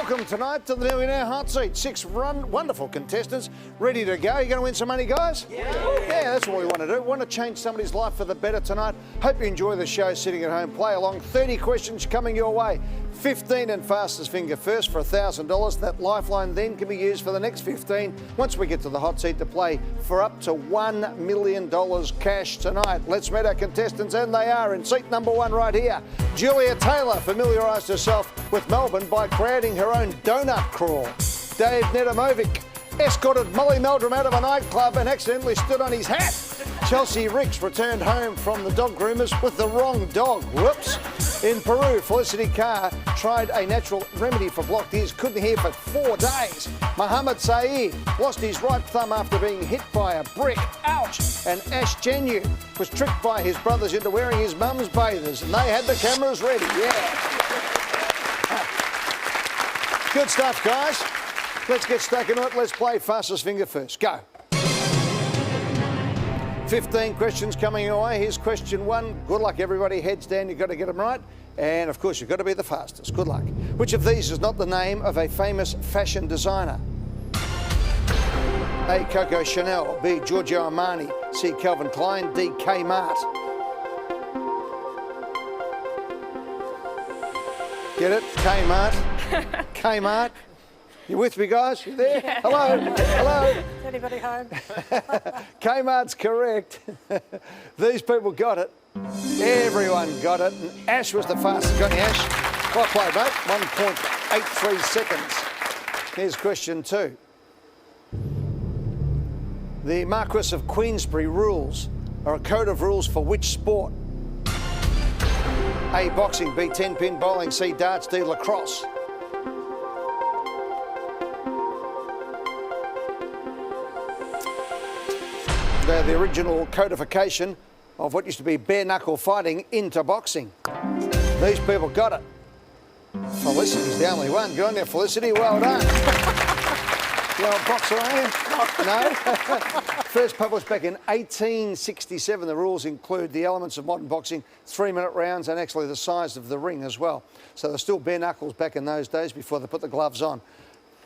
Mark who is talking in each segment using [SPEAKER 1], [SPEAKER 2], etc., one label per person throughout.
[SPEAKER 1] Welcome tonight to the Millionaire Hot Seat. Six wonderful contestants ready to go. You going to win some money, guys? Yeah, that's what we want to do. Want to change somebody's life for the better tonight. Hope you enjoy the show sitting at home. Play along. 30 questions coming your way. 15 and fastest finger first for $1,000. That lifeline then can be used for the next 15 once we get to the hot seat to play for up to $1 million cash tonight. Let's meet our contestants, and they are in seat number one right here. Julia Taylor familiarised herself with Melbourne by creating her own donut crawl. Dave Nedomovic escorted Molly Meldrum out of a nightclub and accidentally stood on his hat. Chelsea Ricks returned home from the dog groomers with the wrong dog. Whoops. In Peru, Felicity Carr tried a natural remedy for blocked ears, couldn't hear for 4 days. Mohammed Saeed lost his right thumb after being hit by a brick. Ouch. And Ash Genu was tricked by his brothers into wearing his mum's bathers, and they had the cameras ready. Yeah. Good stuff, guys. Let's get stuck into it. Let's play fastest finger first. Go. 15 questions coming your way. Here's question one. Good luck, everybody. Heads down. You've got to get them right. And, of course, you've got to be the fastest. Good luck. Which of these is not the name of a famous fashion designer? A. Coco Chanel. B. Giorgio Armani. C. Calvin Klein. D. Kmart. Get it? Kmart. Kmart. You with me, guys? You there? Yeah. Hello? Hello?
[SPEAKER 2] Is anybody home?
[SPEAKER 1] Kmart's correct. These people got it. Everyone got it. And Ash was the fastest. Got any, Ash? Well played, mate. 1.83 seconds. Here's question two. The Marquess of Queensberry rules are a code of rules for which sport? A. Boxing. B. 10-pin bowling. C. Darts. D. Lacrosse. The original codification of what used to be bare-knuckle fighting into boxing. These people got it. Felicity's the only one. Good on you, Felicity. Well done. You old boxer, are you? No? First published back in 1867. The rules include the elements of modern boxing, 3-minute rounds, and actually the size of the ring as well. So they're still bare knuckles back in those days before they put the gloves on.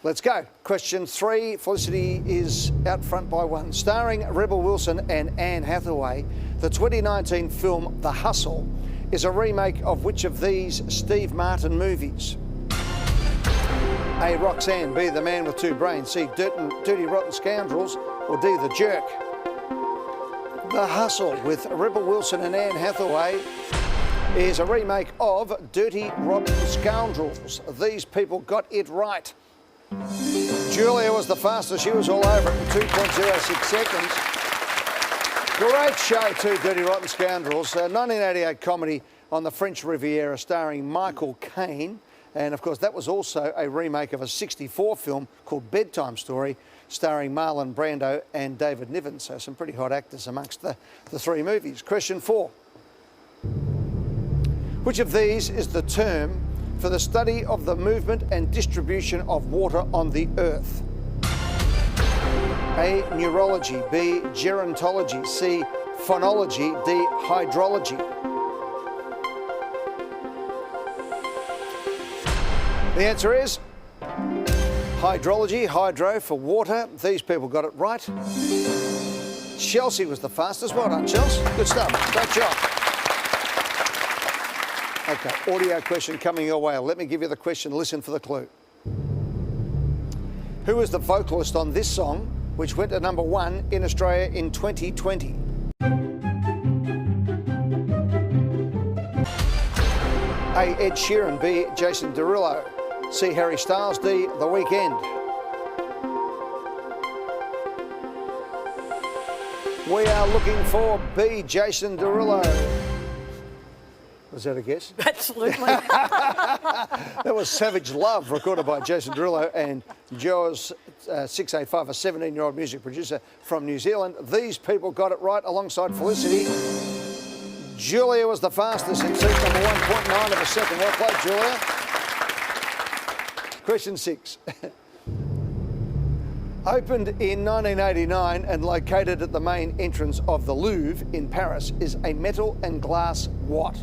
[SPEAKER 1] Let's go. Question three. Felicity is out front by 1. Starring Rebel Wilson and Anne Hathaway, the 2019 film The Hustle is a remake of which of these Steve Martin movies? A. Roxanne. B. The Man with Two Brains. C. Dirty Rotten Scoundrels. Or D. The Jerk. The Hustle with Rebel Wilson and Anne Hathaway is a remake of Dirty Rotten Scoundrels. These people got it right. Julia was the fastest. She was all over it in 2.06 seconds. Great show too, Dirty Rotten Scoundrels. 1988 comedy on the French Riviera starring Michael Caine. And, of course, that was also a remake of a 1964 film called Bedtime Story starring Marlon Brando and David Niven. So some pretty hot actors amongst the three movies. Question 4. Which of these is the term for the study of the movement and distribution of water on the Earth? A. Neurology. B. Gerontology. C. Phonology. D. Hydrology. The answer is hydrology, hydro for water. These people got it right. Chelsea was the fastest. Well done, Chelsea. Good stuff. Great job. Okay, audio question coming your way. Let me give you the question. Listen for the clue. Who was the vocalist on this song, which went to number 1 in Australia in 2020? A. Ed Sheeran. B. Jason Derulo. C. Harry Styles. D. The Weeknd. We are looking for B. Jason Derulo. Was that a guess?
[SPEAKER 2] Absolutely.
[SPEAKER 1] That was Savage Love, recorded by Jason Derulo and Jaws 685, a 17-year-old music producer from New Zealand. These people got it right alongside Felicity. Julia was the fastest in seat number 1.9 of a second. Well played, Julia. Question 6. Opened in 1989 and located at the main entrance of the Louvre in Paris is a metal and glass what?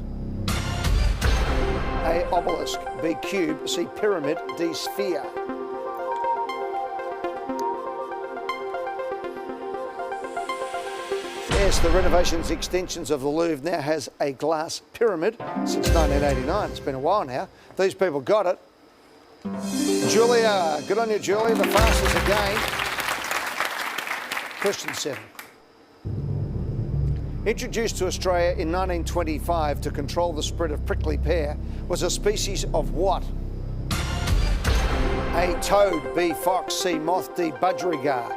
[SPEAKER 1] A. Obelisk. B. Cube. C. Pyramid. D. Sphere. Yes, the renovations extensions of the Louvre now has a glass pyramid since 1989. It's been a while now. These people got it. Julia, good on you, Julia. The fastest again. Question 7. Introduced to Australia in 1925 to control the spread of prickly pear, was a species of what? A. Toad. B. Fox. C. Moth. D. Budgerigar.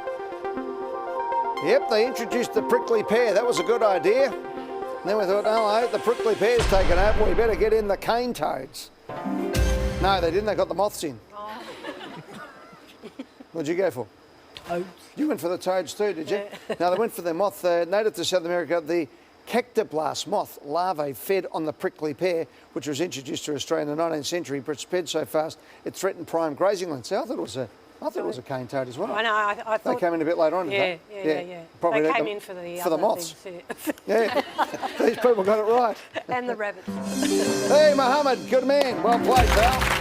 [SPEAKER 1] Yep, they introduced the prickly pear. That was a good idea. And then we thought, oh, the prickly pear's taken over. We better get in the cane toads. No, they didn't. They got the moths in. Oh. What'd you go for?
[SPEAKER 2] Toads.
[SPEAKER 1] You went for the toads too, did you?
[SPEAKER 2] Yeah.
[SPEAKER 1] No, they went for the moth. Native to South America, the cactoblast moth larvae fed on the prickly pear, which was introduced to Australia in the 19th century, but spread so fast it threatened prime grazing lands. So I thought it was a cane toad as well.
[SPEAKER 2] I know. I thought
[SPEAKER 1] they came in a bit later on, didn't they?
[SPEAKER 2] Yeah.
[SPEAKER 1] Probably
[SPEAKER 2] they came in for the
[SPEAKER 1] moths.
[SPEAKER 2] Things,
[SPEAKER 1] yeah. These people got it right.
[SPEAKER 2] And the rabbits.
[SPEAKER 1] Hey, Mohammed, good man. Well played, pal.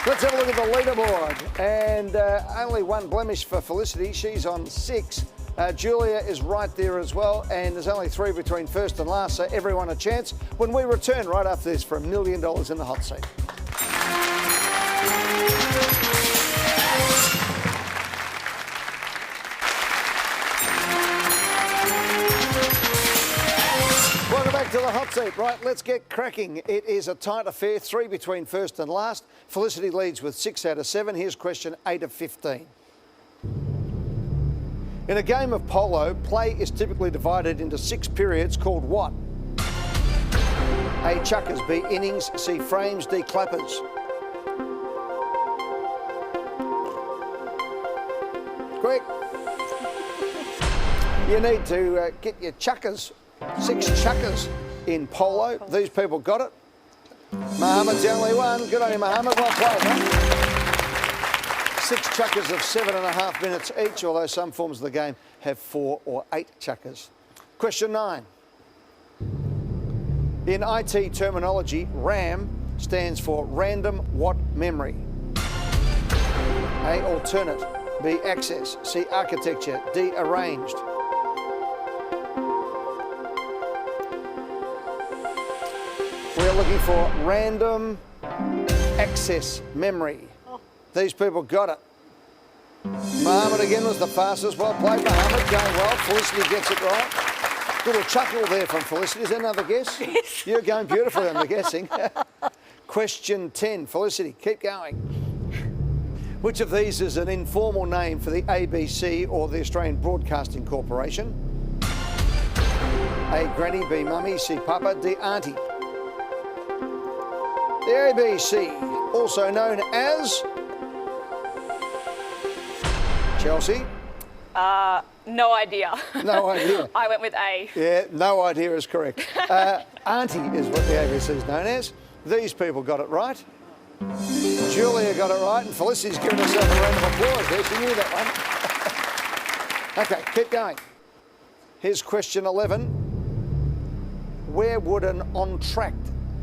[SPEAKER 1] Let's have a look at the leaderboard. And only one blemish for Felicity. She's on 6. Julia is right there as well. And there's only 3 between first and last, so everyone a chance when we return right after this for $1 million in the hot seat. Welcome back to the hot seat. Right, let's get cracking. It is a tight affair, 3 between first and last. Felicity leads with 6 out of 7. Here's question 8 of 15. In a game of polo, play is typically divided into 6 periods called what? A. Chukkers. B. Innings. C. Frames. D. Clappers. Quick. You need to get your chukkers. 6 chukkers in polo. These people got it. Mohammed's the only one. Good on you, Mohammed. Well played, mate. 6 chukkers of 7.5 minutes each, although some forms of the game have 4 or 8 chukkers. Question 9. In IT terminology, RAM stands for Random What Memory. A. Alternate. B. Access. C. Architecture. D. Arranged. We're looking for random access memory. These people got it. Mohammed again was the fastest. Well played, Mohammed. Going well. Felicity gets it right. Little chuckle there from Felicity. Is there another guess? Yes. You're going beautifully on the guessing. Question 10. Felicity, keep going. Which of these is an informal name for the ABC or the Australian Broadcasting Corporation? A. Granny. B. Mummy. C. Papa. D. Auntie. The ABC, also known as Chelsea.
[SPEAKER 3] No idea.
[SPEAKER 1] No idea.
[SPEAKER 3] I went with A.
[SPEAKER 1] Yeah, no idea is correct. Auntie is what the ABC is known as. These people got it right. Julia got it right, and Felicity's giving herself a round of applause there. She knew that one. Okay, keep going. Here's question 11. Where would an entr'acte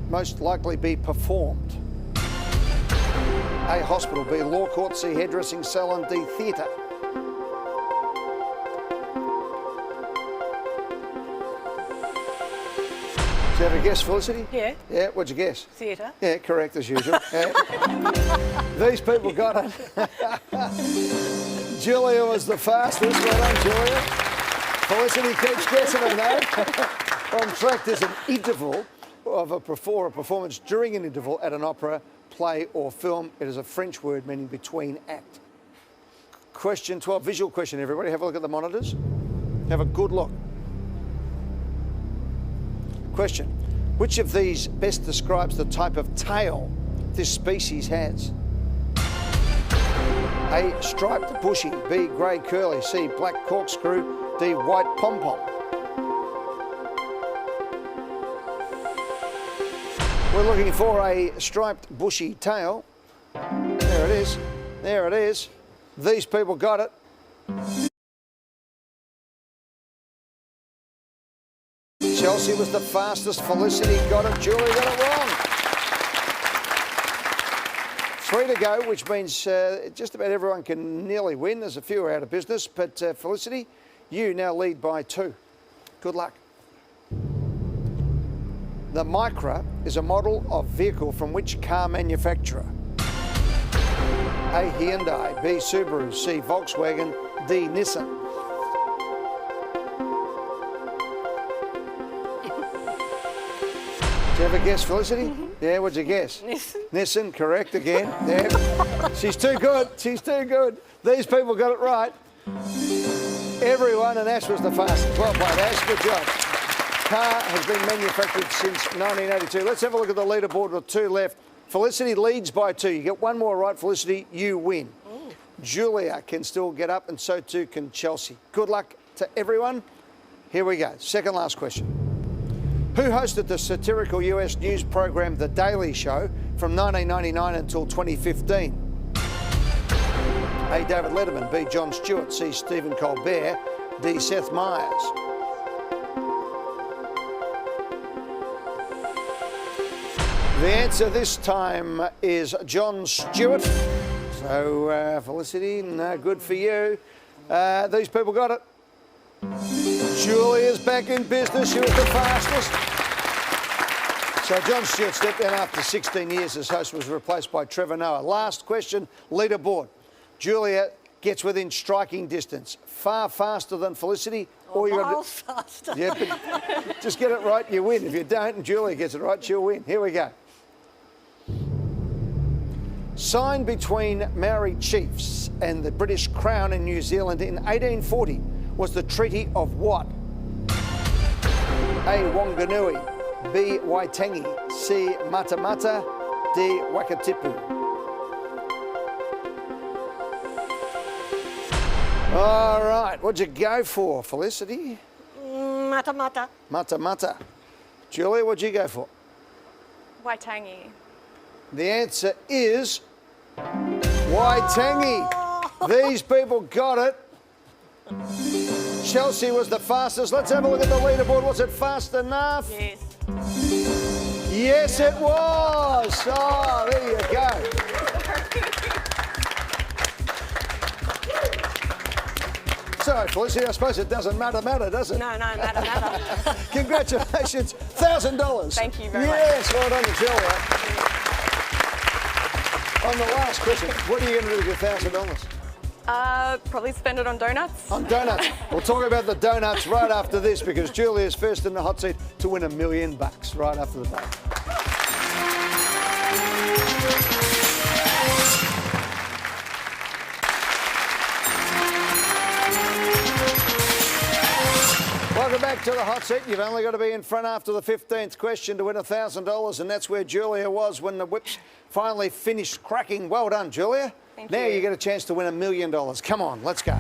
[SPEAKER 1] most likely be performed? A. Hospital. B. Law court. C. Hairdressing salon. D. Theatre. Do you have a guess, Felicity?
[SPEAKER 2] Yeah.
[SPEAKER 1] Yeah, what'd you guess?
[SPEAKER 2] Theatre.
[SPEAKER 1] Yeah, correct as usual. Yeah. These people got it. Julia was the fastest. Well done, Julia. Felicity keeps guessing them though. Entr'acte is an interval of a performance during an interval at an opera, play or film. It is a French word meaning between act. Question 12, visual question, everybody. Have a look at the monitors. Have a good look. Question, which of these best describes the type of tail this species has? A. Striped bushy. B. Grey curly. C. Black corkscrew. D. White pom-pom. We're looking for a striped bushy tail. There it is. There it is. These people got it. Chelsea was the fastest. Felicity got it. Julie got it wrong. 3 to go, which means just about everyone can nearly win. There's a few out of business, but Felicity, you now lead by 2. Good luck. The Micra is a model of vehicle from which car manufacturer? A. Hyundai, B. Subaru, C. Volkswagen, D. Nissan. Did you have a guess, Felicity? Yeah, what'd you guess?
[SPEAKER 3] Nissan.
[SPEAKER 1] Nissan, correct again. Yeah. She's too good. She's too good. These people got it right. Everyone, and Ash was the fastest. Well played, Ash. Good job. Car has been manufactured since 1982. Let's have a look at the leaderboard with 2 left. Felicity leads by 2. You get 1 more right, Felicity, you win. Julia can still get up, and so too can Chelsea. Good luck to everyone. Here we go. Second last question. Who hosted the satirical US news program The Daily Show from 1999 until 2015? A. David Letterman, B. Jon Stewart, C. Stephen Colbert, D. Seth Meyers. The answer this time is Jon Stewart. So, Felicity, no good for you. These people got it. Julia's back in business. She was the fastest. So Jon Stewart stepped down after 16 years as host, was replaced by Trevor Noah. Last question, leaderboard. Julia gets within striking distance. Far faster than Felicity.
[SPEAKER 2] Or you got faster.
[SPEAKER 1] Yeah, but just get it right, you win. If you don't and Julia gets it right, she'll win. Here we go. Signed between Maori chiefs and the British Crown in New Zealand in 1840 was the Treaty of what? A. Wanganui, B. Waitangi, C. Matamata, D. Wakatipu. All right, what'd you go for, Felicity?
[SPEAKER 2] Matamata.
[SPEAKER 1] Matamata. Julia, what'd you go for?
[SPEAKER 3] Waitangi.
[SPEAKER 1] The answer is Waitangi. These people got it. Chelsea was the fastest. Let's have a look at the leaderboard. Was it fast enough?
[SPEAKER 2] Yes.
[SPEAKER 1] Yes, it was. Oh, there you go. Sorry, Felicity, I suppose it doesn't matter, does it?
[SPEAKER 2] No, matter.
[SPEAKER 1] Congratulations, $1,000.
[SPEAKER 3] Thank you very much.
[SPEAKER 1] Yes, well done to Julia. On the last question, what are you going to do with your $1,000?
[SPEAKER 3] Probably spend it on donuts.
[SPEAKER 1] On donuts. We'll talk about the donuts right after this, because Julia's first in the hot seat to win $1 million right after the break. Welcome back to the hot seat. You've only got to be in front after the 15th question to win $1,000, and that's where Julia was when the whips finally finished cracking. Well done, Julia.
[SPEAKER 3] Thank
[SPEAKER 1] now
[SPEAKER 3] you.
[SPEAKER 1] you get a chance to win $1 million. Come on, let's go.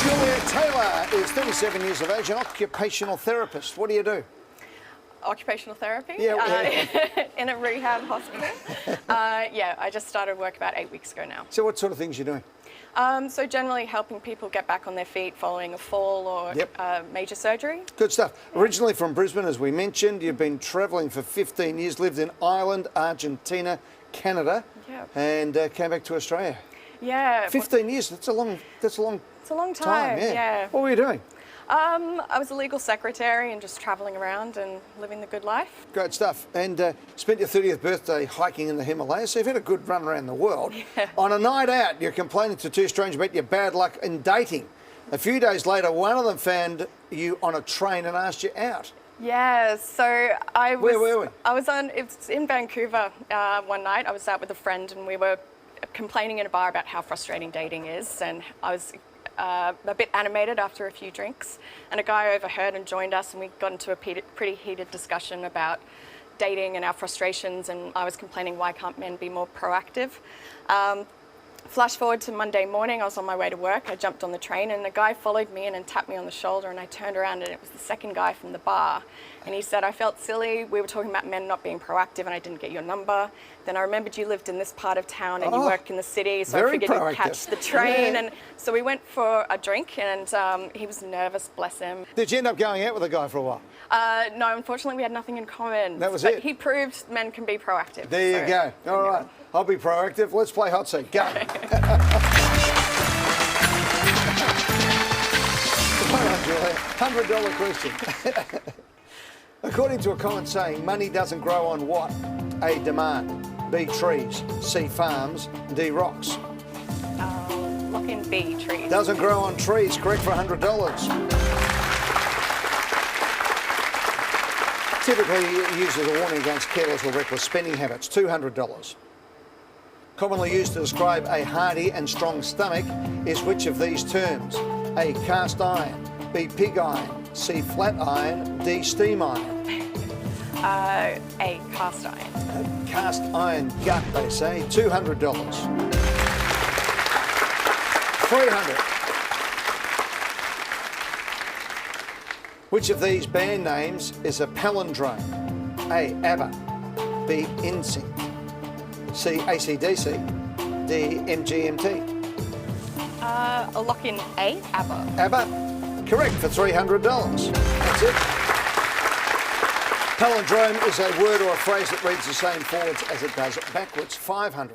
[SPEAKER 1] Julia Taylor is 37 years of age, an occupational therapist. What do you do?
[SPEAKER 3] Occupational therapy.
[SPEAKER 1] Yeah.
[SPEAKER 3] In a rehab hospital. Yeah, I just started work about 8 weeks ago now.
[SPEAKER 1] So what sort of things are you doing?
[SPEAKER 3] So generally helping people get back on their feet following a fall or major surgery.
[SPEAKER 1] Good stuff. Originally from Brisbane, as we mentioned, you've been travelling for 15 years, lived in Ireland, Argentina, Canada, and came back to Australia.
[SPEAKER 3] Yeah.
[SPEAKER 1] 15 years, that's a long
[SPEAKER 3] It's a long time, yeah.
[SPEAKER 1] What were you doing?
[SPEAKER 3] I was a legal secretary and just travelling around and living the good life.
[SPEAKER 1] Great stuff. And spent your 30th birthday hiking in the Himalayas, so you've had a good run around the world.
[SPEAKER 3] Yeah.
[SPEAKER 1] On a night out, you're complaining to 2 strangers about your bad luck in dating. A few days later, one of them found you on a train and asked you out.
[SPEAKER 3] Yeah, so I was...
[SPEAKER 1] Where were we?
[SPEAKER 3] It was in Vancouver one night. I was out with a friend and we were complaining in a bar about how frustrating dating is, and I was a bit animated after a few drinks, and a guy overheard and joined us, and we got into a pretty heated discussion about dating and our frustrations, and I was complaining, why can't men be more proactive? Flash forward to Monday morning, I was on my way to work. I jumped on the train and a guy followed me in and tapped me on the shoulder, and I turned around and it was the second guy from the bar. And he said, I felt silly. We were talking about men not being proactive and I didn't get your number. Then I remembered you lived in this part of town and you work in the city, so I
[SPEAKER 1] very
[SPEAKER 3] figured
[SPEAKER 1] proactive.
[SPEAKER 3] you'd catch the train.
[SPEAKER 1] Yeah.
[SPEAKER 3] And so we went for a drink and he was nervous, bless him.
[SPEAKER 1] Did you end up going out with a guy for a while?
[SPEAKER 3] No, unfortunately we had nothing in common.
[SPEAKER 1] That was
[SPEAKER 3] but
[SPEAKER 1] it.
[SPEAKER 3] He proved men can be proactive.
[SPEAKER 1] There you go. All right. I'll be proactive. Let's play hot seat. Go. $100 question. According to a common saying, money doesn't grow on what? A, demand. B, trees. C, farms. D, rocks.
[SPEAKER 3] Lock in B, trees.
[SPEAKER 1] Doesn't grow on trees. Correct for $100. Typically used as a warning against careless or reckless spending habits. $200. Commonly used to describe a hearty and strong stomach is which of these terms? A, cast iron. B, pig iron. C, flat iron. D, steam iron.
[SPEAKER 3] A, cast iron.
[SPEAKER 1] Cast iron gut, they say. $200. $300. Which of these band names is a palindrome? A, ABBA. B, NSYNC. C, AC/DC. D, MGMT.
[SPEAKER 3] I'll lock in A, ABBA.
[SPEAKER 1] ABBA. Correct for $300. That's it. Palindrome is a word or a phrase that reads the same forwards as it does backwards. $500.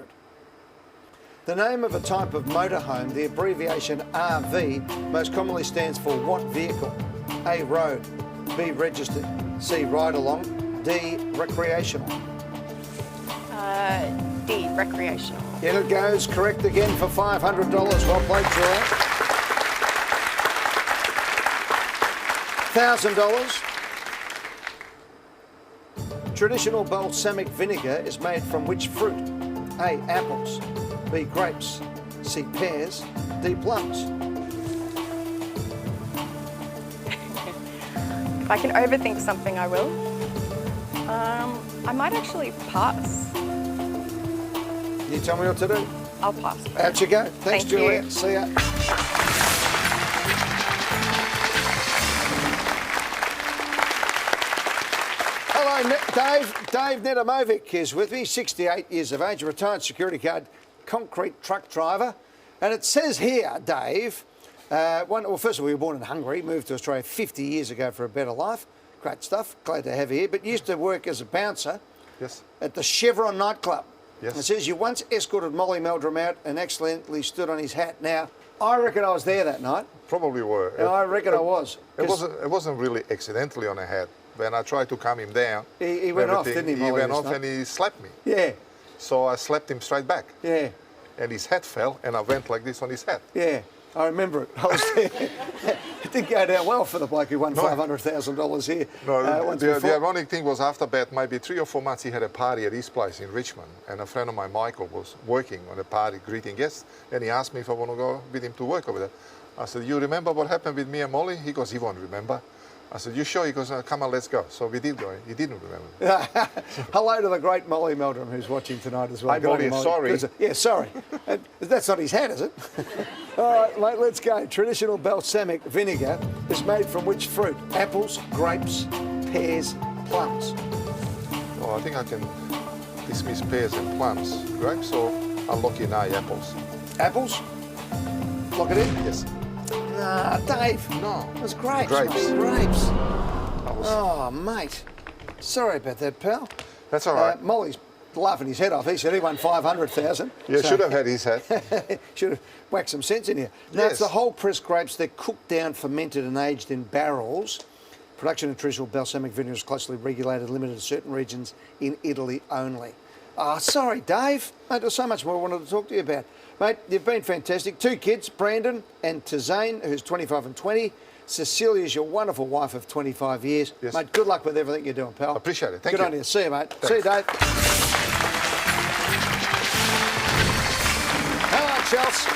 [SPEAKER 1] The name of a type of motorhome, the abbreviation RV, most commonly stands for what vehicle? A, road. B, registered. C, ride along. D, recreational.
[SPEAKER 3] D, recreational.
[SPEAKER 1] In it goes. Correct again for $500. Well played, Julia. $1,000. Traditional balsamic vinegar is made from which fruit? A, apples. B, grapes. C, pears. D, plums.
[SPEAKER 3] If I can overthink something, I will. I might actually pass.
[SPEAKER 1] You tell me what to do.
[SPEAKER 3] I'll pass.
[SPEAKER 1] Out you go. Thanks,
[SPEAKER 3] Thank
[SPEAKER 1] Juliet.
[SPEAKER 3] you.
[SPEAKER 1] See ya. Hello, Dave Nedomovic is with me, 68 years of age, retired security guard, concrete truck driver. And it says here, Dave, well, first of all, you were born in Hungary, moved to Australia 50 years ago for a better life. Great stuff. Glad to have you here. But you used to work as a bouncer at the Chevron nightclub.
[SPEAKER 4] Yes.
[SPEAKER 1] It says you once escorted Molly Meldrum out and accidentally stood on his hat. Now, I reckon I was there that night.
[SPEAKER 4] Probably were.
[SPEAKER 1] And I reckon I was.
[SPEAKER 4] It wasn't really accidentally on a hat. When I tried to calm him down,
[SPEAKER 1] He went off, didn't he,
[SPEAKER 4] He
[SPEAKER 1] Molly,
[SPEAKER 4] went
[SPEAKER 1] this
[SPEAKER 4] off
[SPEAKER 1] night?
[SPEAKER 4] and he slapped me.
[SPEAKER 1] Yeah,
[SPEAKER 4] So I slapped him straight back.
[SPEAKER 1] yeah,
[SPEAKER 4] And his hat fell, and I went like this on his head.
[SPEAKER 1] yeah. I remember it. I was there. It didn't go down well for the bloke who won $500,000 here.
[SPEAKER 4] No,
[SPEAKER 1] once
[SPEAKER 4] the
[SPEAKER 1] before.
[SPEAKER 4] ironic thing was after that, maybe 3 or 4 months, he had a party at his place in Richmond. And a friend of mine, Michael, was working on a party, greeting guests. And he asked me if I want to go with him to work over there. I said, you remember what happened with me and Molly? He goes, he won't remember. I said, you sure? He goes, no, come on, let's go. So we did go. He didn't remember.
[SPEAKER 1] Hello to the great Molly Meldrum who's watching tonight as well.
[SPEAKER 4] Hi,
[SPEAKER 1] Good on
[SPEAKER 4] Molly,
[SPEAKER 1] you,
[SPEAKER 4] sorry.
[SPEAKER 1] Good. Yeah, sorry. That's not his hat, is it? All right, mate, let's go. Traditional balsamic vinegar is made from which fruit? Apples, grapes, pears, plums.
[SPEAKER 4] Oh, I think I can dismiss pears and plums. Grapes, or I'll lock in apples.
[SPEAKER 1] Apples? Lock it in?
[SPEAKER 4] Yes.
[SPEAKER 1] Nah, Dave.
[SPEAKER 4] No.
[SPEAKER 1] It was grapes.
[SPEAKER 4] Grapes.
[SPEAKER 1] Mate, grapes.
[SPEAKER 4] I was,
[SPEAKER 1] Oh, mate. Sorry about that, pal.
[SPEAKER 4] That's all right.
[SPEAKER 1] Molly's laughing his head off. He said he won $500,000.
[SPEAKER 4] Yeah, should have had his hat.
[SPEAKER 1] Should have whacked some sense in here. Now,
[SPEAKER 4] Yes.
[SPEAKER 1] it's the whole press grapes. They're cooked down, fermented and aged in barrels. Production of traditional balsamic vinegar is closely regulated, limited to certain regions in Italy only. Oh, sorry, Dave. Mate, there's so much more I wanted to talk to you about. Mate, you've been fantastic. 2 kids, Brandon and Tazane, who's 25 and 20. Cecilia's your wonderful wife of 25 years.
[SPEAKER 4] Yes.
[SPEAKER 1] Mate, good luck with everything you're doing, pal.
[SPEAKER 4] Appreciate it. Thank
[SPEAKER 1] Good
[SPEAKER 4] you.
[SPEAKER 1] on you. See you, mate.
[SPEAKER 4] Thanks.
[SPEAKER 1] See you, Dave. Hello, Chelsea.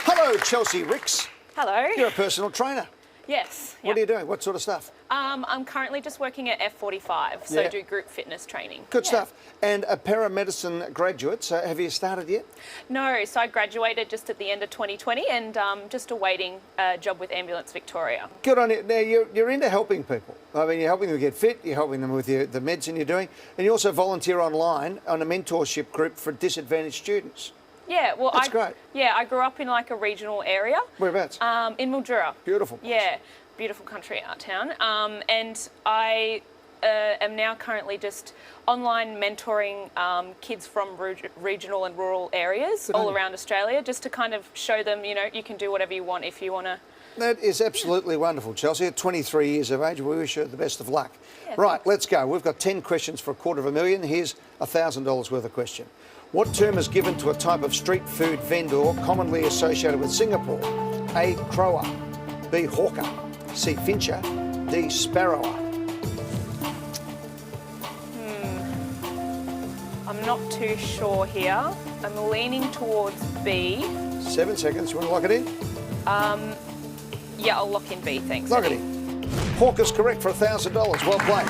[SPEAKER 1] Hello, Chelsea Ricks.
[SPEAKER 3] Hello.
[SPEAKER 1] You're a personal trainer.
[SPEAKER 3] Yes.
[SPEAKER 1] What are you doing? What sort of stuff?
[SPEAKER 3] I'm currently just working at F45, so
[SPEAKER 1] Yeah.
[SPEAKER 3] do group fitness training.
[SPEAKER 1] Good
[SPEAKER 3] Yeah.
[SPEAKER 1] stuff. And a paramedicine graduate, so have you started yet?
[SPEAKER 3] No, so I graduated just at the end of 2020 and just awaiting a job with Ambulance Victoria.
[SPEAKER 1] Good on you. Now, you're into helping people. I mean, you're helping them get fit, you're helping them with the medicine you're doing, and you also volunteer online on a mentorship group for disadvantaged students.
[SPEAKER 3] Yeah, well,
[SPEAKER 1] That's great.
[SPEAKER 3] Yeah, I grew up in like a regional area.
[SPEAKER 1] Whereabouts?
[SPEAKER 3] In Mildura.
[SPEAKER 1] Beautiful place.
[SPEAKER 3] Yeah, beautiful country art town. And I am now currently just online mentoring kids from regional and rural areas all around Australia, just to kind of show them, you know, you can do whatever you want if you want to.
[SPEAKER 1] That is absolutely wonderful, Chelsea. At 23 years of age, we wish you the best of luck.
[SPEAKER 3] Yeah,
[SPEAKER 1] right,
[SPEAKER 3] thanks.
[SPEAKER 1] let's go. We've got 10 questions for $250,000. Here's $1,000 worth of question. What term is given to a type of street food vendor commonly associated with Singapore? A, crower, B, hawker, C, fincher, D, sparrower.
[SPEAKER 3] I'm not too sure here. I'm leaning towards B.
[SPEAKER 1] 7 seconds. You want to lock it in?
[SPEAKER 3] Yeah, I'll lock in B, thanks.
[SPEAKER 1] Lock it in. Hawker's correct for $1,000. Well played.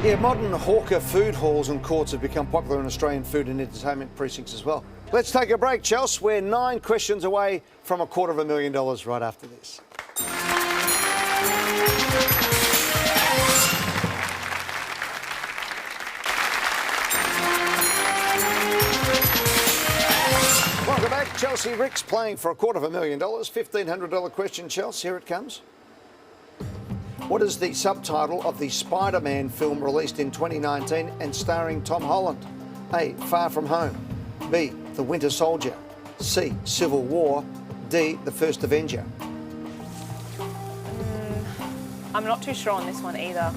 [SPEAKER 1] Yeah, modern hawker food halls and courts have become popular in Australian food and entertainment precincts as well. Let's take a break, Chelsea. We're 9 questions away from $250,000 right after this. Welcome back. Chelsea Ricks playing for $250,000. $1,500 question, Chelsea. Here it comes. What is the subtitle of the Spider-Man film released in 2019 and starring Tom Holland? A, Far From Home. B, The Winter Soldier. C, Civil War. D, The First Avenger.
[SPEAKER 3] I'm not too sure on this one either.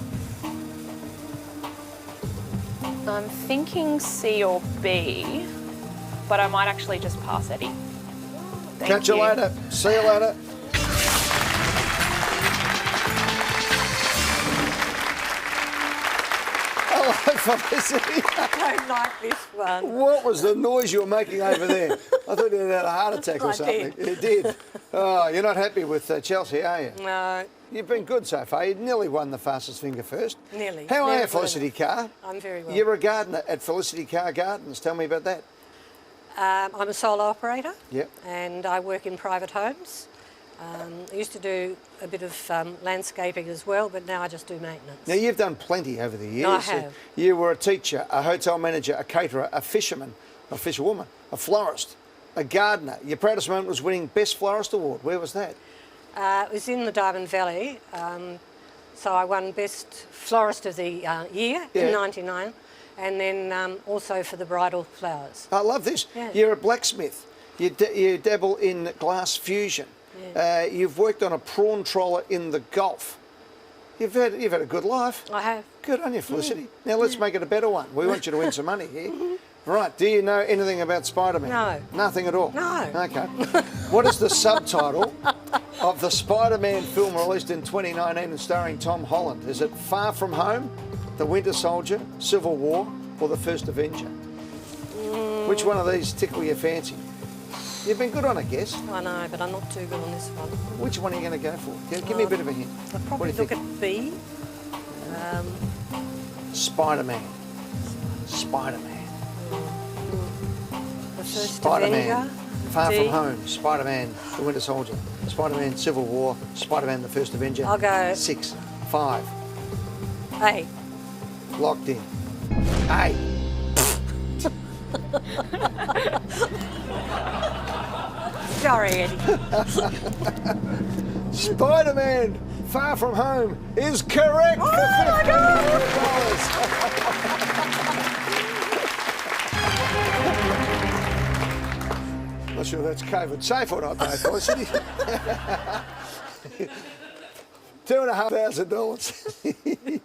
[SPEAKER 3] I'm thinking C or B, but I might actually just pass, Eddie. Thank
[SPEAKER 1] Catch you later. See you later. Hello, Felicity.
[SPEAKER 2] I don't like this one.
[SPEAKER 1] What was the noise you were making over there? I thought you had a heart attack or
[SPEAKER 2] I
[SPEAKER 1] something.
[SPEAKER 2] did.
[SPEAKER 1] You did. Oh, you're not happy with Chelsea, are you?
[SPEAKER 2] No,
[SPEAKER 1] You've been good so far. You nearly won the fastest finger first.
[SPEAKER 2] nearly.
[SPEAKER 1] How are
[SPEAKER 2] Never
[SPEAKER 1] you, Felicity Carr?
[SPEAKER 2] I'm very well.
[SPEAKER 1] You're a gardener at Felicity Carr Gardens. Tell me about that.
[SPEAKER 2] I'm a solo operator.
[SPEAKER 1] Yep.
[SPEAKER 2] And I work in private homes. I used to do a bit of landscaping as well, but now I just do maintenance.
[SPEAKER 1] Now, you've done plenty over the years.
[SPEAKER 2] I have.
[SPEAKER 1] You were a teacher, a hotel manager, a caterer, a fisherman, a fisherwoman, a florist, a gardener. Your proudest moment was winning Best Florist Award. Where was that?
[SPEAKER 2] It was in the Diamond Valley, so I won Best Florist of the Year
[SPEAKER 1] Yeah.
[SPEAKER 2] in '99, and then also for the bridal flowers.
[SPEAKER 1] I love this.
[SPEAKER 2] Yeah.
[SPEAKER 1] You're a blacksmith. You dabble in glass fusion.
[SPEAKER 2] Yeah.
[SPEAKER 1] You've worked on a prawn trawler in the Gulf. You've had a good life.
[SPEAKER 2] I have.
[SPEAKER 1] Good on you, Felicity. Now let's make it a better one. We want you to win some money here. Right, do you know anything about Spider-Man?
[SPEAKER 2] No.
[SPEAKER 1] Nothing at all?
[SPEAKER 2] No.
[SPEAKER 1] Okay. What is the subtitle of the Spider-Man film released in 2019 and starring Tom Holland? Is it Far From Home, The Winter Soldier, Civil War, or The First Avenger? Which one of these tickle your fancy? You've been good on a guess.
[SPEAKER 2] I know, but I'm not too good on this one.
[SPEAKER 1] Which one are you going to go for? Give me a bit of a hint.
[SPEAKER 2] I'll
[SPEAKER 1] What
[SPEAKER 2] probably
[SPEAKER 1] do you
[SPEAKER 2] look
[SPEAKER 1] think?
[SPEAKER 2] at B.
[SPEAKER 1] Spider-Man. Spider-Man.
[SPEAKER 2] The First
[SPEAKER 1] Spider-Man.
[SPEAKER 2] Avenger.
[SPEAKER 1] Far
[SPEAKER 2] D.
[SPEAKER 1] From Home. Spider-Man. The Winter Soldier. Spider-Man. Civil War. Spider-Man. The First Avenger.
[SPEAKER 2] I'll go
[SPEAKER 1] 6, 5.
[SPEAKER 2] A.
[SPEAKER 1] Locked in. A.
[SPEAKER 2] Sorry, Eddie.
[SPEAKER 1] Spider-Man. Far From Home is correct for $1,500. Not sure that's COVID safe or not, though, Felicity. $2,500.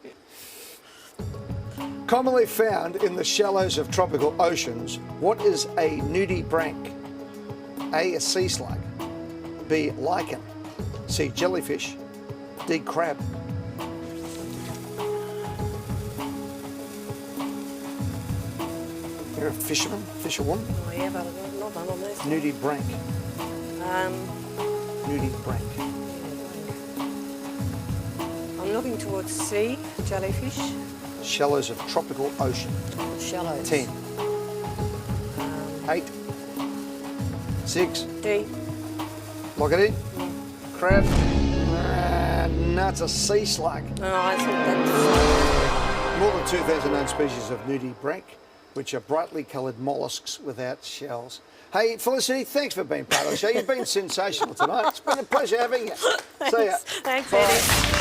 [SPEAKER 1] Commonly found in the shallows of tropical oceans, what is a nudibranch? A sea slug. B, lichen. C, jellyfish. D, crab. You're a fisherwoman.
[SPEAKER 2] Oh yeah, but not done on these.
[SPEAKER 1] Nudie Brank. Nudie Brank.
[SPEAKER 2] I'm looking towards sea, jellyfish,
[SPEAKER 1] Shallows of tropical ocean.
[SPEAKER 2] shallows.
[SPEAKER 1] 10. 8. 6.
[SPEAKER 2] D.
[SPEAKER 1] Lock it in. Crab. No, it's a sea slug.
[SPEAKER 2] Oh, I thought that
[SPEAKER 1] More than 2,000 known species of nudie brank, which are brightly coloured molluscs without shells. Hey, Felicity, thanks for being part of the show. You've been sensational tonight. It's been a pleasure having you. See ya.
[SPEAKER 2] Thanks,
[SPEAKER 1] Bye.
[SPEAKER 2] Eddie.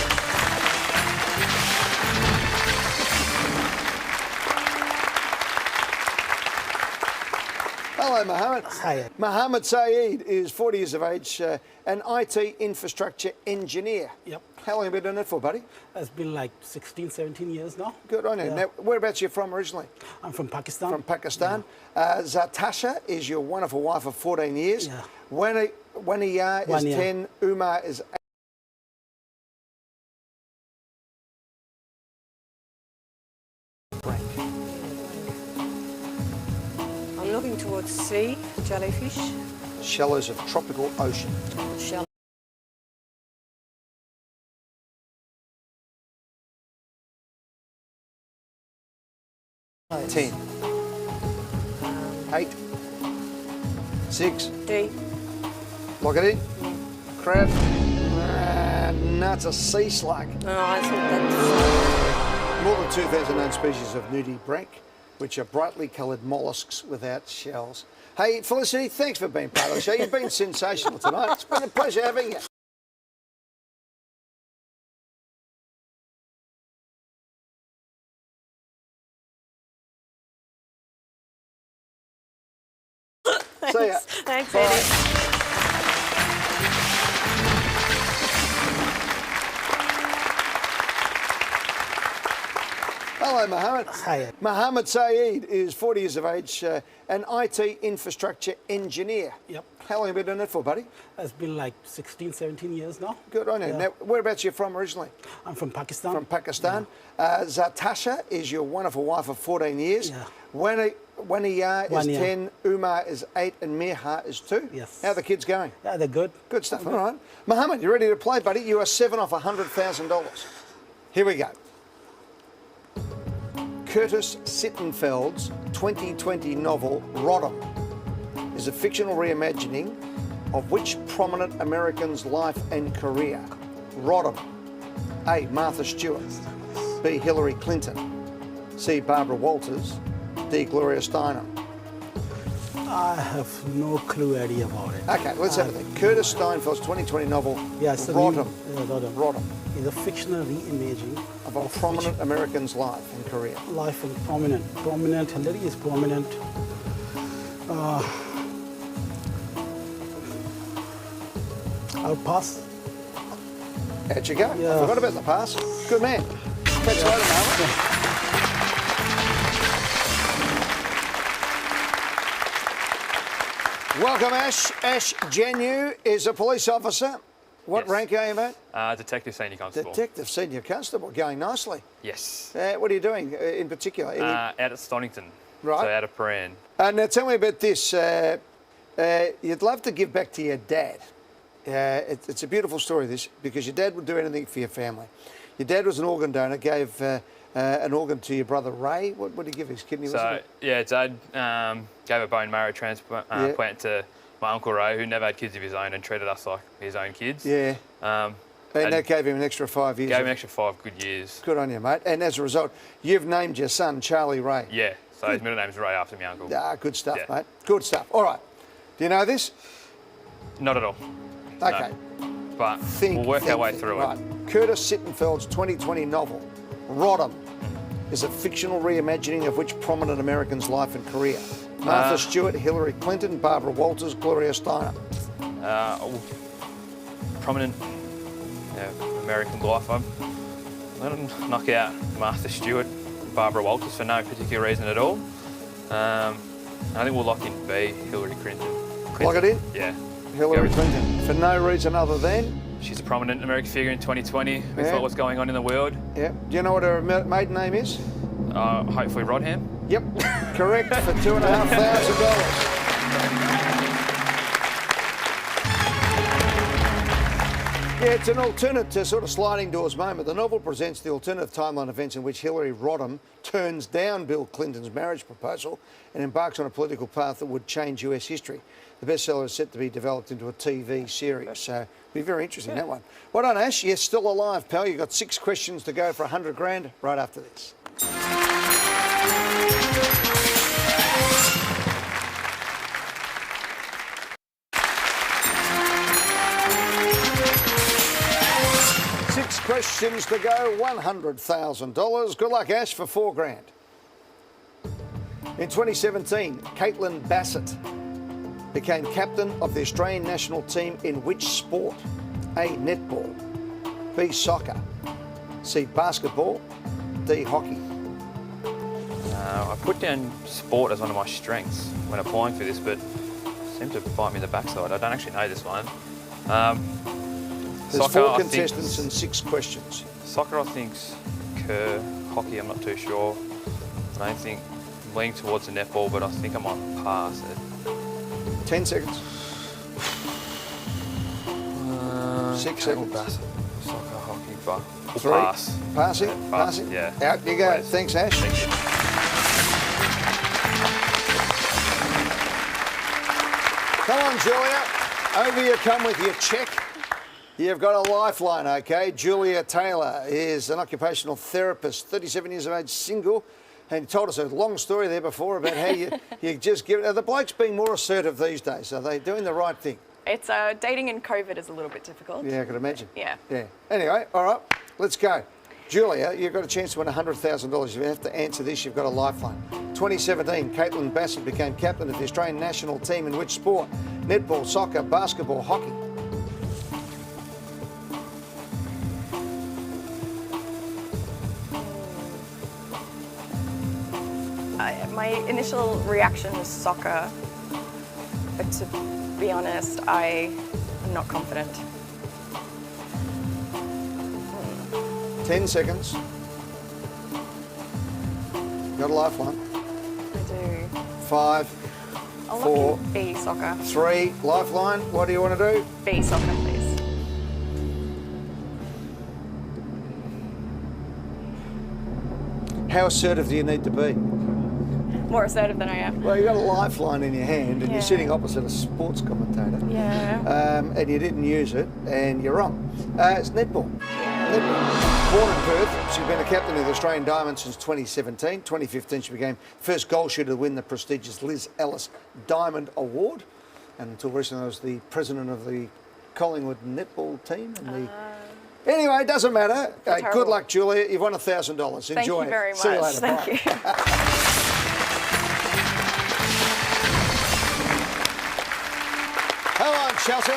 [SPEAKER 1] Hello, Mohammed.
[SPEAKER 5] Hi.
[SPEAKER 1] Mohammed Saeed is 40 years of age, an IT infrastructure engineer.
[SPEAKER 5] Yep.
[SPEAKER 1] How long have you been doing that for, buddy?
[SPEAKER 5] It's been like 16, 17 years now.
[SPEAKER 1] Good on you.
[SPEAKER 5] Yeah.
[SPEAKER 1] Now, whereabouts are you from originally?
[SPEAKER 5] I'm from Pakistan.
[SPEAKER 1] From Pakistan. Zatasha is your wonderful wife of 14 years.
[SPEAKER 5] Yeah.
[SPEAKER 1] Waniyar is
[SPEAKER 5] 1 year.
[SPEAKER 1] 10. Umar is 8.
[SPEAKER 2] I'm looking towards sea, jellyfish,
[SPEAKER 1] Shallows of tropical ocean.
[SPEAKER 2] shallows.
[SPEAKER 1] 10. 8. 6.
[SPEAKER 2] D.
[SPEAKER 1] Lock it in. Crab. No, it's a sea slug.
[SPEAKER 2] Oh, I thought that
[SPEAKER 1] More than 2,000 known species of nudie brank, which are brightly coloured molluscs without shells. Hey, Felicity, thanks for being part of the show. You've been sensational tonight. It's been a pleasure having you. See ya.
[SPEAKER 2] Thanks,
[SPEAKER 1] Bye.
[SPEAKER 2] Eddie.
[SPEAKER 1] Hello, Mohammed.
[SPEAKER 5] Hi.
[SPEAKER 1] Mohammed Saeed is 40 years of age, an IT infrastructure engineer.
[SPEAKER 5] Yep.
[SPEAKER 1] How long have you been doing that for, buddy?
[SPEAKER 5] It's been like 16, 17 years now.
[SPEAKER 1] Good on you.
[SPEAKER 5] Yeah.
[SPEAKER 1] Now, whereabouts are you from originally?
[SPEAKER 5] I'm from Pakistan.
[SPEAKER 1] From Pakistan. Zatasha is your wonderful wife of 14 years.
[SPEAKER 5] Yeah.
[SPEAKER 1] Waniyar is
[SPEAKER 5] 1 year.
[SPEAKER 1] 10, Umar is 8, and Mirha is 2.
[SPEAKER 5] Yes.
[SPEAKER 1] How are the kids going?
[SPEAKER 5] Yeah, they're good.
[SPEAKER 1] Good stuff. All right. Mohammed, you ready to play, buddy? You are 7 off $100,000. Here we go. Curtis Sittenfeld's 2020 novel, Rodham, is a fictional reimagining of which prominent American's life and career? Rodham. A. Martha Stewart. B. Hillary Clinton. C. Barbara Walters. D. Gloria Steinem.
[SPEAKER 5] I have no clue idea about it.
[SPEAKER 1] Okay, let's have a think. Curtis Steinfeld's 2020 novel,
[SPEAKER 5] Yeah, it's
[SPEAKER 1] Rodham.
[SPEAKER 5] Rodham. It's a fictional reimagining
[SPEAKER 1] Of a prominent American's life and career.
[SPEAKER 5] life and prominent. Prominent, Hillary is prominent. I'll pass.
[SPEAKER 1] Out you go.
[SPEAKER 5] Yeah.
[SPEAKER 1] I forgot about the pass. Good man. Catch you later, Mohammed. Welcome, Ash. Ash Genu is a police officer. What
[SPEAKER 6] Yes.
[SPEAKER 1] rank are you, mate?
[SPEAKER 6] Detective Senior Constable.
[SPEAKER 1] Detective Senior Constable. Going nicely.
[SPEAKER 6] Yes.
[SPEAKER 1] What are you doing in particular?
[SPEAKER 6] Out at Stonington.
[SPEAKER 1] Right.
[SPEAKER 6] So out of Paran.
[SPEAKER 1] Now tell me about this. You'd love to give back to your dad. It's a beautiful story, this, because your dad would do anything for your family. Your dad was an organ donor, gave an organ to your brother Ray. What did he give his kidney?
[SPEAKER 6] So,
[SPEAKER 1] wasn't it?
[SPEAKER 6] yeah, Dad gave a bone marrow transplant
[SPEAKER 1] Yeah.
[SPEAKER 6] plant to my Uncle Ray, who never had kids of his own and treated us like his own kids.
[SPEAKER 1] Yeah.
[SPEAKER 6] And
[SPEAKER 1] And that gave him an extra 5 years.
[SPEAKER 6] gave him an extra 5 good years.
[SPEAKER 1] Good on you, mate. And as a result, you've named your son Charlie Ray.
[SPEAKER 6] Yeah. So his middle name's Ray after my uncle.
[SPEAKER 1] Ah, good stuff,
[SPEAKER 6] Yeah.
[SPEAKER 1] mate. Good stuff. All right. Do you know this?
[SPEAKER 6] Not at all.
[SPEAKER 1] Okay.
[SPEAKER 6] No. But we'll work our way through
[SPEAKER 1] right.
[SPEAKER 6] it.
[SPEAKER 1] Curtis Sittenfeld's 2020 novel, Rodham, is a fictional reimagining of which prominent American's life and career? Martha Stewart, Hillary Clinton, Barbara Walters, Gloria Steinem.
[SPEAKER 6] Prominent American life. I'm going to knock out Martha Stewart, Barbara Walters for no particular reason at all. I think we'll lock in B, Hillary Clinton.
[SPEAKER 1] Lock it in?
[SPEAKER 6] Yeah.
[SPEAKER 1] Hillary
[SPEAKER 6] Go-
[SPEAKER 1] Clinton. For no reason other than,
[SPEAKER 6] She's a prominent American figure in 2020 with
[SPEAKER 1] Yeah.
[SPEAKER 6] all what's going on in the world.
[SPEAKER 1] yeah. Do you know what her maiden name is?
[SPEAKER 6] Hopefully Rodham.
[SPEAKER 1] Yep, correct for $2,500. Yeah, it's an alternate to sort of sliding doors moment. The novel presents the alternative timeline events in which Hillary Rodham turns down Bill Clinton's marriage proposal and embarks on a political path that would change US history. The bestseller is set to be developed into a TV series, so it'll be very interesting, that one. Well done, Ash. You're still alive, pal. You've got 6 questions to go for 100 grand right after this. Questions to go, $100,000. Good luck, Ash, for 4 grand. In 2017, Caitlin Bassett became captain of the Australian national team in which sport? A, netball, B, soccer, C, basketball, D, hockey.
[SPEAKER 6] I put down sport as one of my strengths when applying for this, but it seemed to bite me in the backside. I don't actually know this one.
[SPEAKER 1] There's
[SPEAKER 6] soccer,
[SPEAKER 1] 4 contestants and 6 questions.
[SPEAKER 6] Soccer, I think's Kerr. Hockey, I'm not too sure. I don't think I'm leaning towards the netball, but I think I might pass it.
[SPEAKER 1] 10 seconds. 6 seconds.
[SPEAKER 6] Bassett, soccer, hockey, but we'll
[SPEAKER 1] 3.
[SPEAKER 6] pass.
[SPEAKER 1] Passing?
[SPEAKER 6] Yeah,
[SPEAKER 1] Passing?
[SPEAKER 6] yeah.
[SPEAKER 1] Out you go.
[SPEAKER 6] Please.
[SPEAKER 1] Thanks, Ash.
[SPEAKER 6] Thank you.
[SPEAKER 1] Come on, Julia. Over you come with your check. You've got a lifeline, OK? Julia Taylor is an occupational therapist, 37 years of age, single, and you told us a long story there before about how you just give it. The bloke's being more assertive these days. Are they doing the right thing?
[SPEAKER 3] It's dating in COVID is a little bit difficult.
[SPEAKER 1] Yeah, I can imagine.
[SPEAKER 3] Yeah.
[SPEAKER 1] Yeah. Anyway, all right, let's go. Julia, you've got a chance to win $100,000. If you have to answer this, you've got a lifeline. 2017, Caitlin Bassett became captain of the Australian national team in which sport? Netball, soccer, basketball, hockey.
[SPEAKER 3] My initial reaction was soccer, but to be honest, I am not confident.
[SPEAKER 1] 10 seconds. Got a lifeline.
[SPEAKER 3] I do.
[SPEAKER 1] 5,
[SPEAKER 3] I'll
[SPEAKER 1] 4,
[SPEAKER 3] lock in B, soccer.
[SPEAKER 1] 3, lifeline. What do you want to do?
[SPEAKER 3] B, soccer, please.
[SPEAKER 1] How assertive do you need to be?
[SPEAKER 3] More assertive than I am.
[SPEAKER 1] Well, you've got a lifeline in your hand and
[SPEAKER 3] Yeah.
[SPEAKER 1] you're sitting opposite a sports commentator.
[SPEAKER 3] Yeah.
[SPEAKER 1] And you didn't use it, and you're wrong. It's netball. Netball. Born in Perth, she's been a captain of the Australian Diamond since 2017. 2015, she became first goal shooter to win the prestigious Liz Ellis Diamond Award. And until recently, was the president of the Collingwood netball team. And Anyway, it doesn't matter. Good
[SPEAKER 3] terrible.
[SPEAKER 1] luck, Julia. You've won $1,000. Enjoy
[SPEAKER 3] Thank you
[SPEAKER 1] it.
[SPEAKER 3] very much.
[SPEAKER 1] See you later.
[SPEAKER 3] Thank
[SPEAKER 1] Bye.
[SPEAKER 3] you.
[SPEAKER 1] Hello, Chelsea.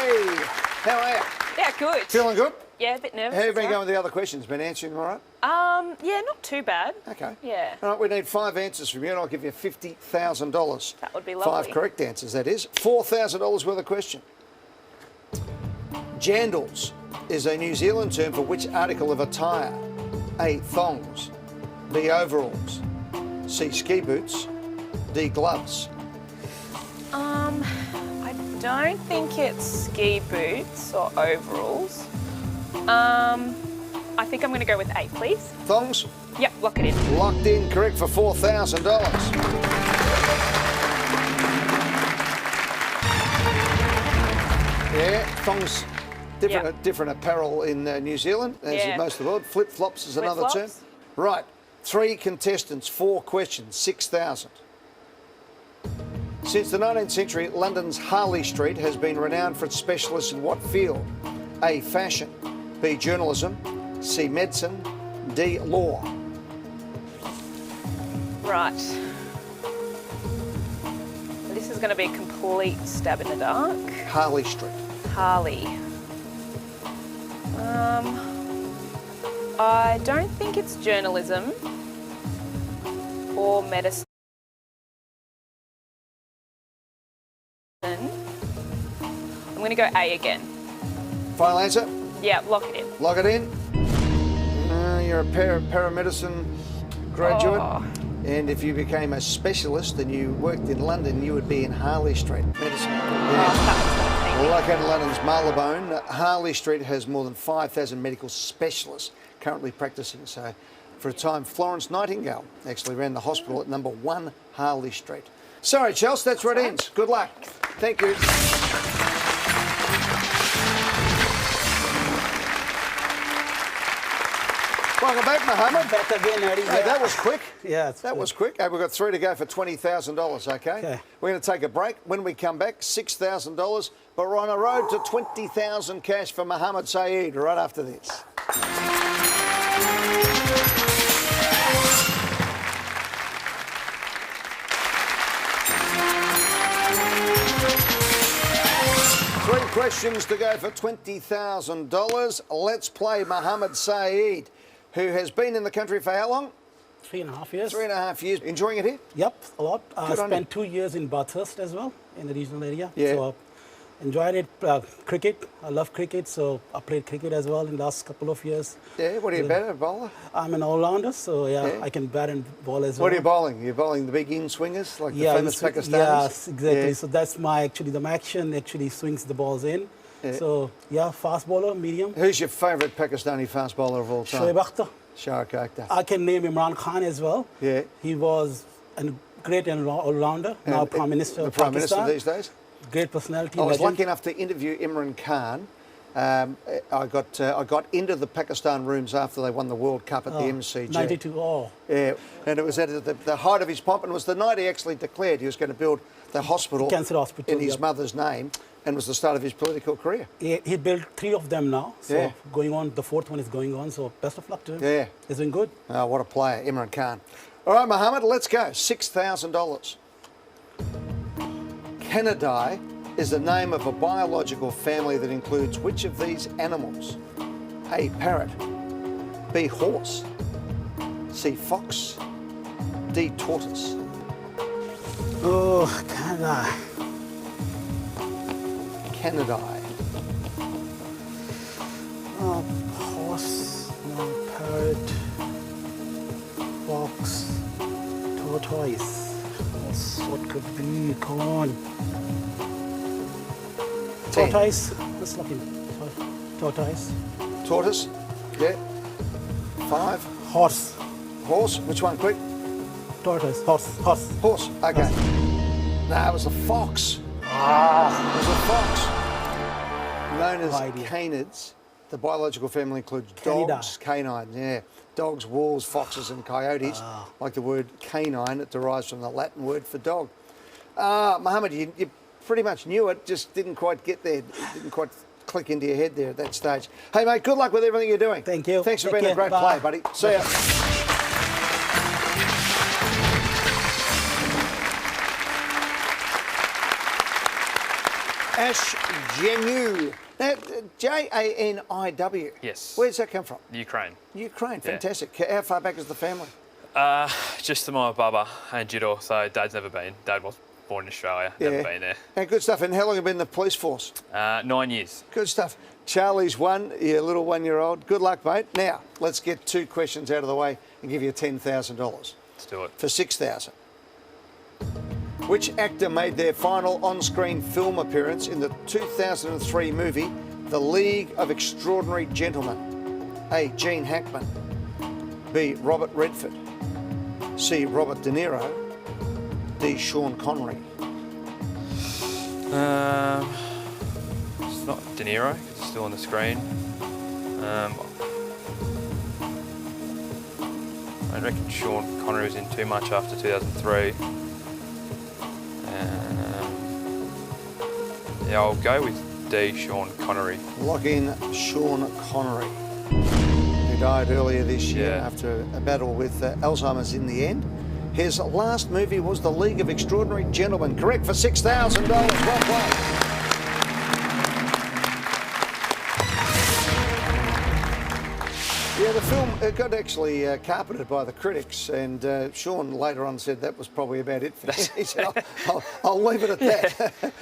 [SPEAKER 1] How are you?
[SPEAKER 7] Yeah, good.
[SPEAKER 1] Feeling good?
[SPEAKER 7] Yeah, a bit nervous.
[SPEAKER 1] How have you been
[SPEAKER 7] it's
[SPEAKER 1] going with the other questions? Been answering all right?
[SPEAKER 7] Yeah, not too bad.
[SPEAKER 1] Okay.
[SPEAKER 7] Yeah.
[SPEAKER 1] All right, we need 5 answers from you and I'll give you $50,000.
[SPEAKER 7] That would be
[SPEAKER 1] 5
[SPEAKER 7] lovely.
[SPEAKER 1] correct answers, that is. $4,000 worth of question. Jandals is a New Zealand term for which article of attire? A, thongs, B, overalls, C, ski boots, D, gloves.
[SPEAKER 7] I don't think it's ski boots or overalls. I think I'm going to go with A, please.
[SPEAKER 1] Thongs?
[SPEAKER 7] Yep, lock it in.
[SPEAKER 1] Locked in, correct for $4,000. Yeah, thongs, different apparel in New Zealand, as in most of the world. Flip-flops is another term.
[SPEAKER 7] Flip-flops.
[SPEAKER 1] Right, 3 contestants, 4 questions, 6,000. Since the 19th century, London's Harley Street has been renowned for its specialists in what field? A, fashion, B, journalism, C, medicine, D, law.
[SPEAKER 7] Right. This is going to be a complete stab in the dark.
[SPEAKER 1] Harley Street.
[SPEAKER 7] Harley. I don't think it's journalism or medicine. I'm going to go A again.
[SPEAKER 1] Final answer?
[SPEAKER 7] Yeah, lock it in.
[SPEAKER 1] Lock it in. You're a paramedicine graduate.
[SPEAKER 7] Oh.
[SPEAKER 1] And if you became a specialist and you worked in London, you would be in Harley Street Medicine. Yeah. Located in London's Marylebone, Harley Street has more than 5,000 medical specialists currently practicing. So, for a time, Florence Nightingale actually ran the hospital at number 1 Harley Street. Sorry, Chelsea, that's where it ends. Good luck. Thank you. Welcome back, Mohammed.
[SPEAKER 5] Back again, Eddie.
[SPEAKER 1] Hey, that was quick.
[SPEAKER 5] Yeah,
[SPEAKER 1] That was quick. Hey, we've got 3 to go for $20,000, okay?
[SPEAKER 5] Okay.
[SPEAKER 1] We're going to take a break. When we come back, $6,000, but we're on a road to 20,000 cash for Mohammed Saeed right after this. Three questions to go for $20,000. Let's play Mohammed Saeed, who has been in the country for how long?
[SPEAKER 5] 3.5 years.
[SPEAKER 1] 3.5 years. Enjoying it here?
[SPEAKER 5] Yep, a lot. I
[SPEAKER 1] Good on
[SPEAKER 5] spent 2 years in Bathurst as well, in the regional area.
[SPEAKER 1] Yeah.
[SPEAKER 5] So enjoyed it. Cricket, I love cricket, so I played cricket as well in the last couple of years.
[SPEAKER 1] Yeah, what are you better, bowler?
[SPEAKER 5] I'm an all-rounder, so
[SPEAKER 1] Yeah.
[SPEAKER 5] I can bat and ball as well.
[SPEAKER 1] What are you bowling? You're bowling the big in-swingers, like the famous Pakistanis?
[SPEAKER 5] Yes, exactly.
[SPEAKER 1] Yeah.
[SPEAKER 5] So that's my action actually swings the balls in.
[SPEAKER 1] Yeah.
[SPEAKER 5] So yeah, fast bowler, medium.
[SPEAKER 1] Who's your favourite Pakistani fast bowler of all time?
[SPEAKER 5] Shoaib Akhtar.
[SPEAKER 1] Shoaib Akhtar.
[SPEAKER 5] I can name Imran Khan as well.
[SPEAKER 1] Yeah.
[SPEAKER 5] He was a great all-rounder, now
[SPEAKER 1] And
[SPEAKER 5] Prime Minister
[SPEAKER 1] the
[SPEAKER 5] of
[SPEAKER 1] Prime
[SPEAKER 5] Pakistan.
[SPEAKER 1] Minister these days?
[SPEAKER 5] Great personality.
[SPEAKER 1] I was
[SPEAKER 5] legend.
[SPEAKER 1] lucky enough to interview Imran Khan. I got into the Pakistan rooms after they won the World Cup at the MCG.
[SPEAKER 5] 92. Oh,
[SPEAKER 1] Yeah, and it was at the height of his pomp, and it was the night he actually declared he was going to build the hospital,
[SPEAKER 5] Cancer hospital,
[SPEAKER 1] in his
[SPEAKER 5] yep.
[SPEAKER 1] mother's name, and was the start of his political career.
[SPEAKER 5] he built 3 of them now. So
[SPEAKER 1] Yeah.
[SPEAKER 5] going on, the 4th one is going on. So best of luck to him.
[SPEAKER 1] Yeah.
[SPEAKER 5] He's doing good.
[SPEAKER 1] Oh, what a player, Imran Khan. All right, Mohammed, let's go. $6,000. Canidae is the name of a biological family that includes which of these animals? A, parrot. B, horse. C, fox. D, tortoise.
[SPEAKER 5] Oh, Canada.
[SPEAKER 1] Canidae.
[SPEAKER 5] Oh, horse, no, parrot, fox, tortoise. What could be? Come on.
[SPEAKER 1] 10.
[SPEAKER 5] Tortoise. Let's look in. Tortoise.
[SPEAKER 1] Tortoise. Yeah. 5.
[SPEAKER 5] Horse.
[SPEAKER 1] Horse. Which one, quick?
[SPEAKER 5] Tortoise. Horse. Horse.
[SPEAKER 1] Horse. Okay. No, it was a fox. It was a fox. Known as
[SPEAKER 5] No idea.
[SPEAKER 1] canids. The biological family includes
[SPEAKER 5] Canidae.
[SPEAKER 1] dogs, canine, yeah. Dogs, wolves, foxes and coyotes. Like the word canine, it derives from the Latin word for dog. Mohammed, you pretty much knew it, just didn't quite get there. It didn't quite click into your head there at that stage. Hey, mate, good luck with everything you're doing.
[SPEAKER 5] Thank you.
[SPEAKER 1] Thanks for
[SPEAKER 5] Take
[SPEAKER 1] being a
[SPEAKER 5] care.
[SPEAKER 1] great
[SPEAKER 5] Bye.
[SPEAKER 1] play, buddy. See ya. Ash Janu. Now, Janiw.
[SPEAKER 6] Yes.
[SPEAKER 1] Where's that come from?
[SPEAKER 6] Ukraine.
[SPEAKER 1] Ukraine. Fantastic. How far back is the family?
[SPEAKER 6] Just to my baba and Jiddo, so Dad's never been. Dad was born in Australia, never been there.
[SPEAKER 1] And good stuff. And how long have you been in the police force?
[SPEAKER 6] 9 years.
[SPEAKER 1] Good stuff. Charlie's one, your little 1-year-old. Good luck, mate. Now, let's get 2 questions out of the way and give you $10,000
[SPEAKER 6] Let's do it.
[SPEAKER 1] for $6,000. Which actor made their final on-screen film appearance in the 2003 movie The League of Extraordinary Gentlemen? A, Gene Hackman. B, Robert Redford. C, Robert De Niro. D, Sean Connery.
[SPEAKER 6] It's not De Niro, 'cause it's still on the screen. I reckon Sean Connery was in too much after 2003. Yeah, I'll go with D, Sean Connery.
[SPEAKER 1] Lock in Sean Connery, who died earlier this year
[SPEAKER 6] Yeah.
[SPEAKER 1] after a battle with Alzheimer's in the end. His last movie was The League of Extraordinary Gentlemen. Correct for $6,000. Well played. Yeah, the film got actually carpeted by the critics, and Sean later on said that was probably about it for him. He said, I'll leave it at that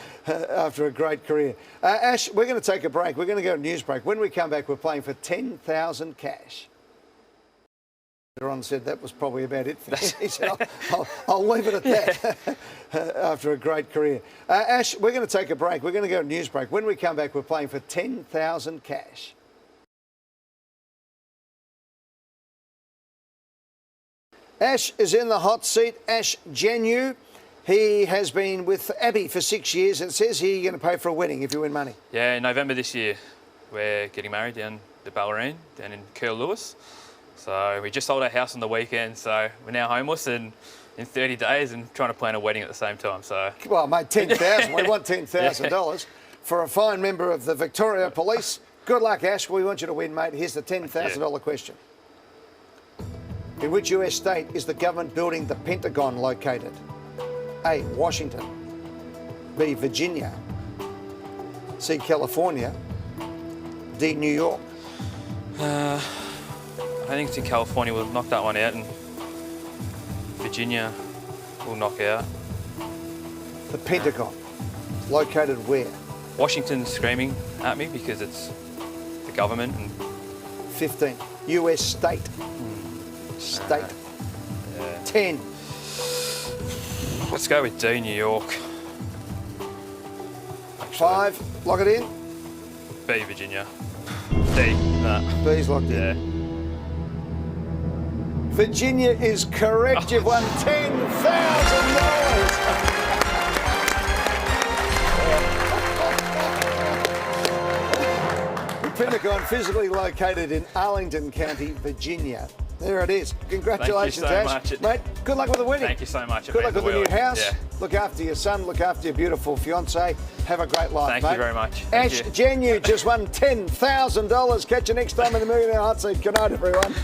[SPEAKER 1] after a great career. Ash, we're going to take a break. We're going to go to a news break. When we come back, we're playing for $10,000 cash. on said that was probably about it for him. He said, I'll leave it at that after a great career. Ash, we're going to take a break. We're going to go to a news break. When we come back, we're playing for 10,000 cash. Ash is in the hot seat. Ash Genu. He has been with Abby for 6 years, and it says here you're going to pay for a wedding if you win money.
[SPEAKER 6] Yeah, in November this year, we're getting married down the Ballerine, down in Curl Lewis. So we just sold our house on the weekend, so we're now homeless and in 30 days and trying to plan a wedding at the same time. So
[SPEAKER 1] well, mate, 10,000. We want $10,000 for a fine member of the Victoria Police. Good luck, Ash. We want you to win, mate. Here's the $10,000 question. In which US state is the government building the Pentagon located? A, Washington. B, Virginia. C, California. D, New York.
[SPEAKER 6] I think it's in California. We'll knock that one out, and Virginia will knock out.
[SPEAKER 1] The Pentagon. Located where?
[SPEAKER 6] Washington's screaming at me because it's the government. And
[SPEAKER 1] 15. US state. State. 10.
[SPEAKER 6] Let's go with D, New York. Actually,
[SPEAKER 1] 5. Lock it in.
[SPEAKER 6] B, Virginia. D, nah.
[SPEAKER 1] B's locked in.
[SPEAKER 6] Yeah.
[SPEAKER 1] Virginia is correct. You've won $10,000. The Pentagon physically located in Arlington County, Virginia. There it is. Congratulations,
[SPEAKER 6] Thank you so
[SPEAKER 1] Ash.
[SPEAKER 6] much.
[SPEAKER 1] Mate, good luck with the wedding.
[SPEAKER 6] Thank you so much.
[SPEAKER 1] Good luck with the new house.
[SPEAKER 6] Yeah.
[SPEAKER 1] Look after your son. Look after your beautiful fiancée. Have a great life,
[SPEAKER 6] Thank
[SPEAKER 1] mate.
[SPEAKER 6] you very much.
[SPEAKER 1] Ash Genu just won $10,000. Catch you next time in the Millionaire Hot Seat. Good night, everyone.